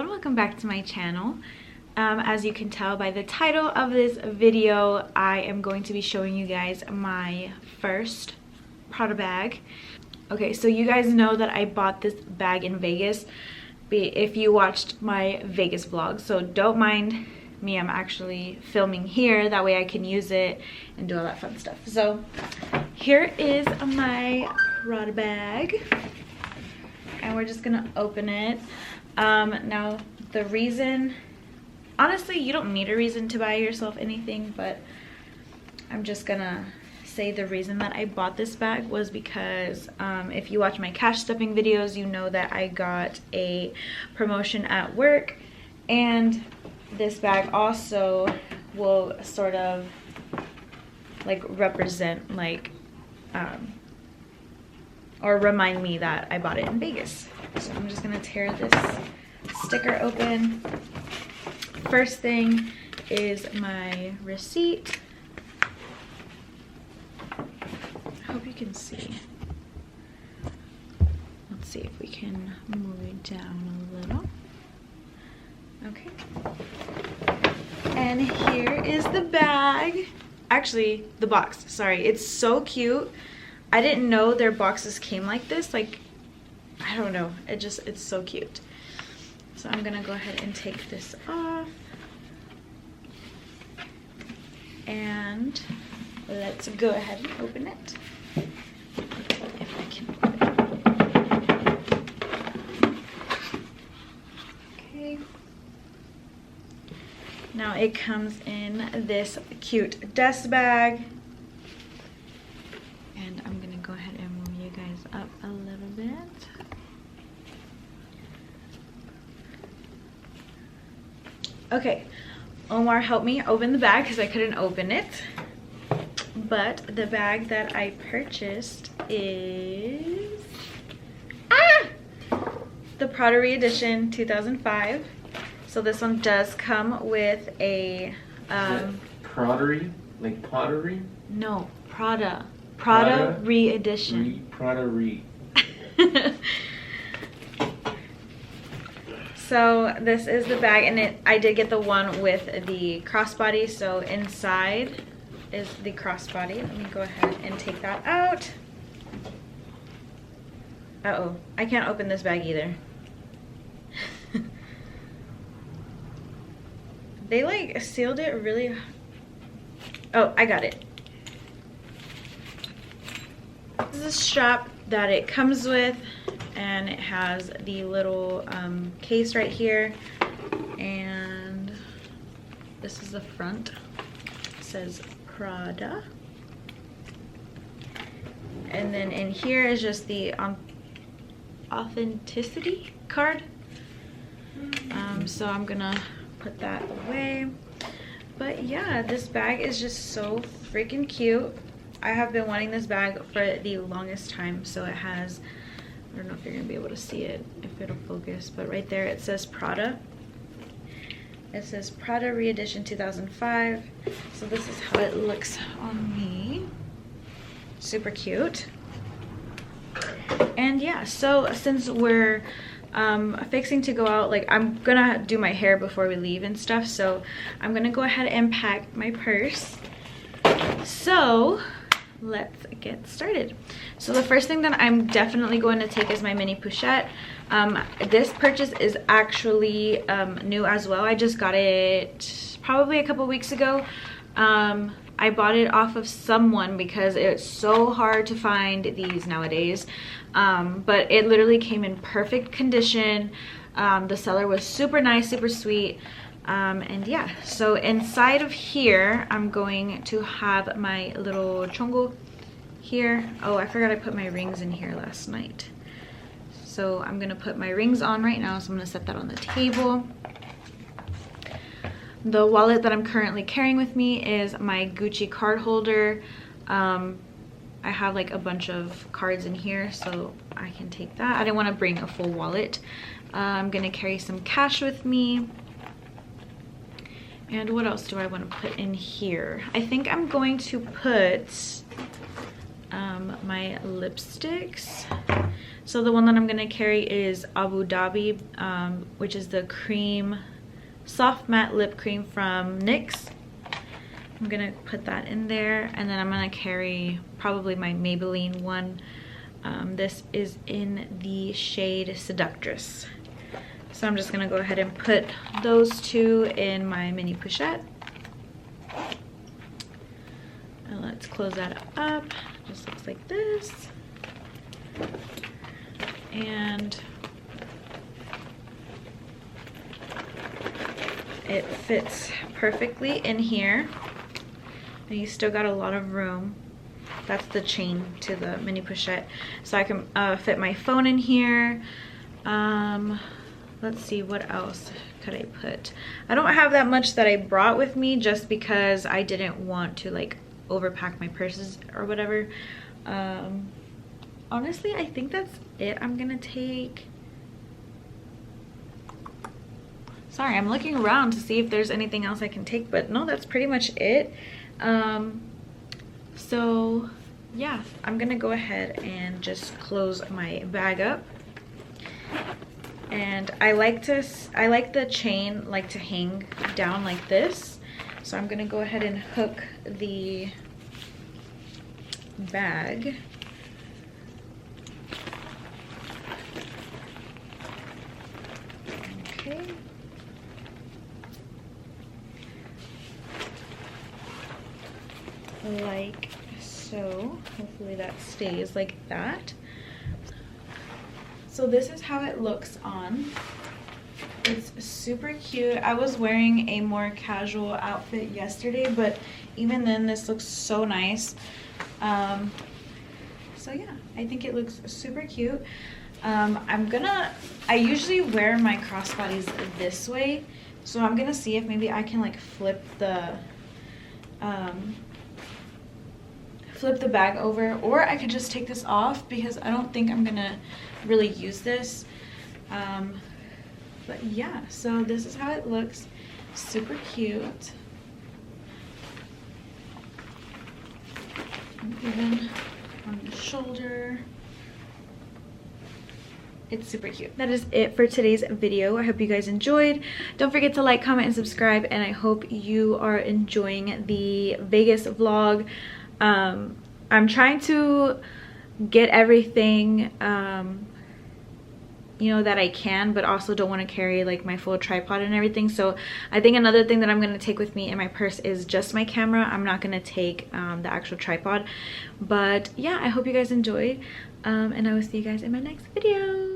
and welcome back to my channel. As you can tell by the title of this video, I am going to be showing you guys my first Prada bag. Okay, so you guys know that I bought this bag in Vegas if you watched my Vegas vlog, so don't mind me. I'm actually filming here, that way I can use it and do all that fun stuff. So here is my Prada bag, and we're just gonna open it. Now the reason, honestly, you don't need a reason to buy yourself anything, but I'm just gonna say the reason that I bought this bag was because if you watch my cash stuffing videos, you know that I got a promotion at work, and this bag also will sort of like represent like or remind me that I bought it in Vegas. So I'm just gonna tear this sticker open. First thing is my receipt. I hope you can see. Let's see if we can move it down a little. Okay. And here is the bag. Actually, the box. Sorry, it's so cute. I didn't know their boxes came like this. Like, I don't know. It's so cute. So I'm gonna go ahead and take this off. And let's go ahead and open it. If I can open it. Okay. Now it comes in this cute dust bag. And I'm gonna go ahead and move you guys up a little bit. Okay, Omar helped me open the bag because I couldn't open it. But the bag that I purchased is the Prada Re-Edition 2005. So this one does come with a Prada, like pottery? No, Prada Re-Edition. Prada Re. So this is the bag, and I did get the one with the crossbody. So inside is the crossbody. Let me go ahead and take that out. Uh-oh, I can't open this bag either. They like sealed it really. Oh, I got it. This is a strap that it comes with, and it has the little case right here, and this is the front. It says Prada, and then in here is just the authenticity card. So I'm gonna put that away. But yeah, this bag is just so freaking cute. I have been wanting this bag for the longest time. So it has, I don't know if you're gonna be able to see it, if it'll focus, but right there it says Prada. It says Prada Re-Edition 2005. So this is how it looks on me. Super cute. And yeah, so since we're fixing to go out, like I'm gonna do my hair before we leave and stuff, so I'm gonna go ahead and pack my purse. So let's get started. So the first thing that I'm definitely going to take is my mini pochette. This purchase is actually new as well. I just got it probably a couple weeks ago. I bought it off of someone because it's so hard to find these nowadays. But it literally came in perfect condition. The seller was super nice, super sweet. And yeah, so inside of here, I'm going to have my little chongo here. Oh, I forgot I put my rings in here last night. So I'm gonna put my rings on right now. So I'm gonna set that on the table. The wallet that I'm currently carrying with me is my Gucci card holder. I have like a bunch of cards in here, so I can take that. I didn't want to bring a full wallet. I'm gonna carry some cash with me. And what else do I want to put in here? I think I'm going to put my lipsticks. So the one that I'm gonna carry is Abu Dhabi, which is the cream, soft matte lip cream from NYX. I'm gonna put that in there, and then I'm gonna carry probably my Maybelline one. This is in the shade Seductress. So I'm just gonna go ahead and put those two in my mini pochette. And let's close that up. Just looks like this. And it fits perfectly in here. And you still got a lot of room. That's the chain to the mini pochette. So I can fit my phone in here. Let's see, what else could I put? I don't have that much that I brought with me just because I didn't want to like overpack my purses or whatever. Honestly, I think that's it. I'm gonna take, sorry, I'm looking around to see if there's anything else I can take, but no, that's pretty much it. So yeah, I'm gonna go ahead and just close my bag up. And I like the chain like to hang down like this. So I'm gonna go ahead and hook the bag. Okay. Like so. Hopefully that stays like that. So this is how it looks on. It's super cute. I was wearing a more casual outfit yesterday, but even then this looks so nice. So yeah, I think it looks super cute. I usually wear my crossbodies this way, so I'm gonna see if maybe I can like flip the bag over, or I could just take this off because I don't think I'm gonna really use this. But yeah, so this is how it looks. Super cute. And even on the shoulder. It's super cute. That is it for today's video. I hope you guys enjoyed. Don't forget to like, comment, and subscribe, and I hope you are enjoying the Vegas vlog. I'm trying to get everything you know, that I can, but also don't want to carry like my full tripod and everything. So I think another thing that I'm going to take with me in my purse is just my camera. I'm not going to take the actual tripod. But yeah, I hope you guys enjoyed, and I will see you guys in my next video.